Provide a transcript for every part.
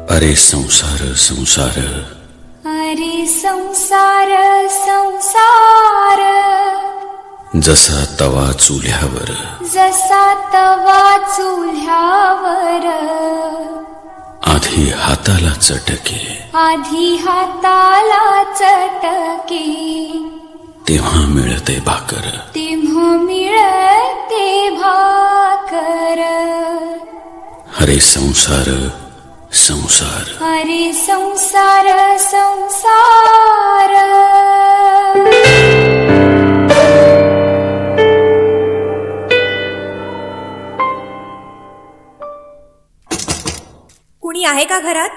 अरे संसार संसार, अरे संसार संसार, जसा तवा चुल्यावर, जसा तवा चुल्यावर, आधी हाताला चटके, आधी हाताला चटके, तेव्हा मिळते भाकर, तेव्हा मिळते भाकर. अरे संसार संसार, अरे संसार संसार. कुणी आहे का घरात?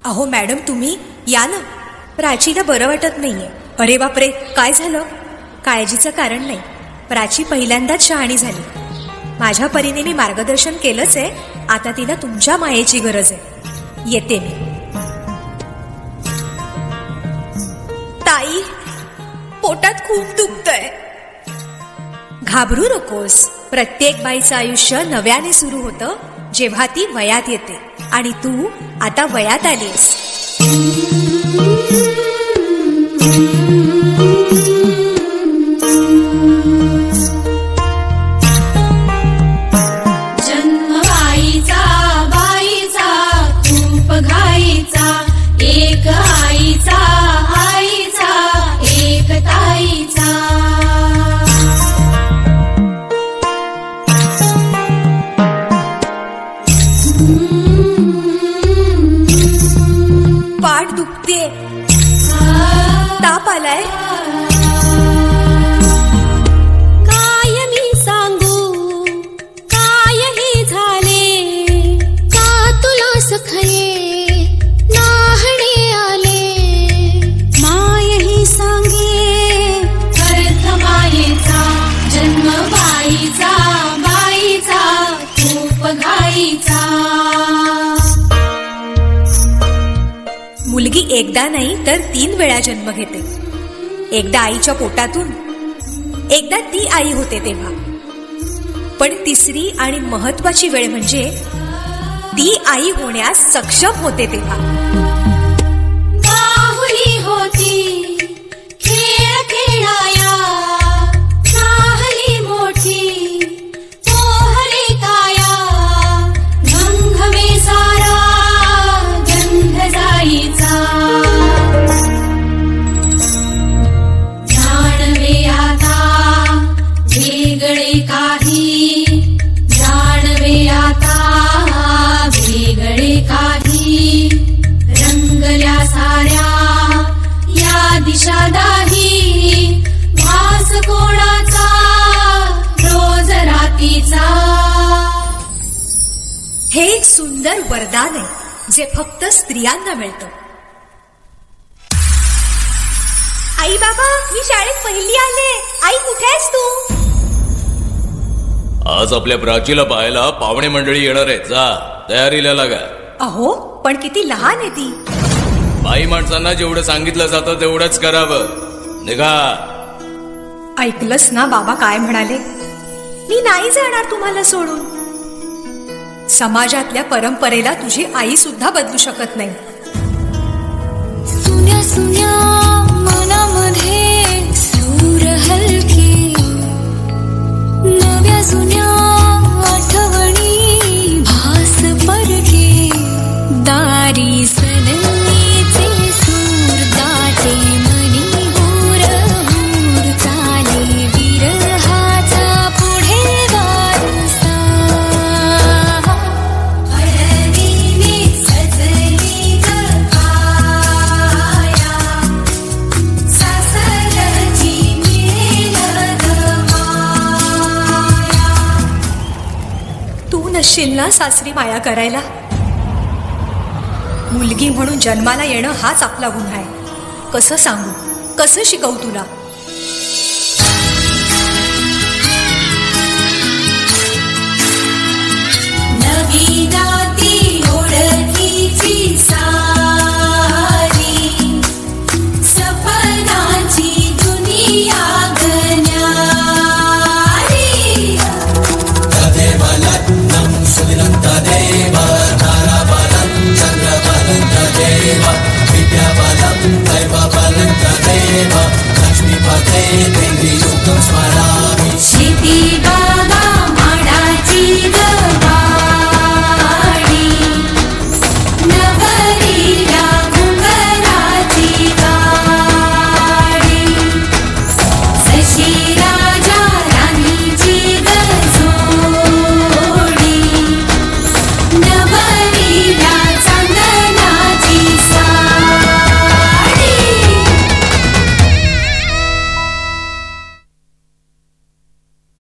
अहो मॅडम, तुम्ही या ना. प्राचीला बरं वाटत नाहीये. अरे बापरे, काय झालं? काळजीचं कारण नाही. प्राची पहिल्यांदाच शहाणी झाली. माझ्या परीने मी मार्गदर्शन केलंच आहे. आता तिला तुमच्या मायेची गरज आहे. येते मी. ताई, पोटात खूप दुखतंय. घाबरू नकोस. प्रत्येक बाईचं आयुष्य नव्याने सुरू होतं जेव्हा ती वयात येते. आणि तू आता वयात आलीस. जन्म आईचा बाईचा खूप घाईचा, एक आईचा आईचा एक ताईचा. पाठ दुखते, ताप आलाय. काय मी सांगू, काय हे झाले, का तुला सखये नाहणे आले. माय ही सांगे अर्थ मायेचा, जन्म बाईचा बाईचा खूप घाईचा. मुलगी एकदा नाही तर 3 वेळा जन्म घेते. एकदा आईच्या पोटातून, एकदा ती आई होते तेव्हा. पण तिसरी आणि महत्वाची वेळ म्हणजे ती आई होण्यास सक्षम होते तेव्हा. बाहुली होती खेळ खेळाया, चाहली मोठी पोहली काया. गंधवे सारा गंध जाईचा, जाणवे आता वेगळे काही, जाणवे आता वेगळे काही. रंगल्या साऱ्या या दिशा दाही, भास कोणाचा रोज रातीचा. हे एक सुंदर वरदान आहे जे फक्त स्त्रियांना मिळतं. आई बाबा, मी शाळेत पहिली आले. आई, कुठे आहेस तू? आज आपल्या प्राचीला पाहायला पाहुणे मंडळी येणार आहेत. जा, तयारीला लागा. अहो, पण किती लहान आहे ती. बाई माणसांना जेवढं सांगितलं जातं तेवढंच करावं. निघा. ऐकलंस ना बाबा काय म्हणाले? मी नाही जाणार तुम्हाला सोडून. समाजातल्या परंपरेला तुझी आई सुद्धा बदलू शकत नाही. सुन्या सुन्या मनामध्ये सूर हलके, नव्या जुन्या आठवणी भास परके. दारी सनईचे सूर दाटे मनी हूर हूर, चाले विरहाचा पुढे वारसा. हळदीने सजली ग काया, सासरची मिळेल ग माया. तू नसशील ना सासरी माया करायला. मुलगी म्हणून जन्माला येणं हाच आपला गुन्हा आहे. कसं सांगू, कसं शिकवू तुला?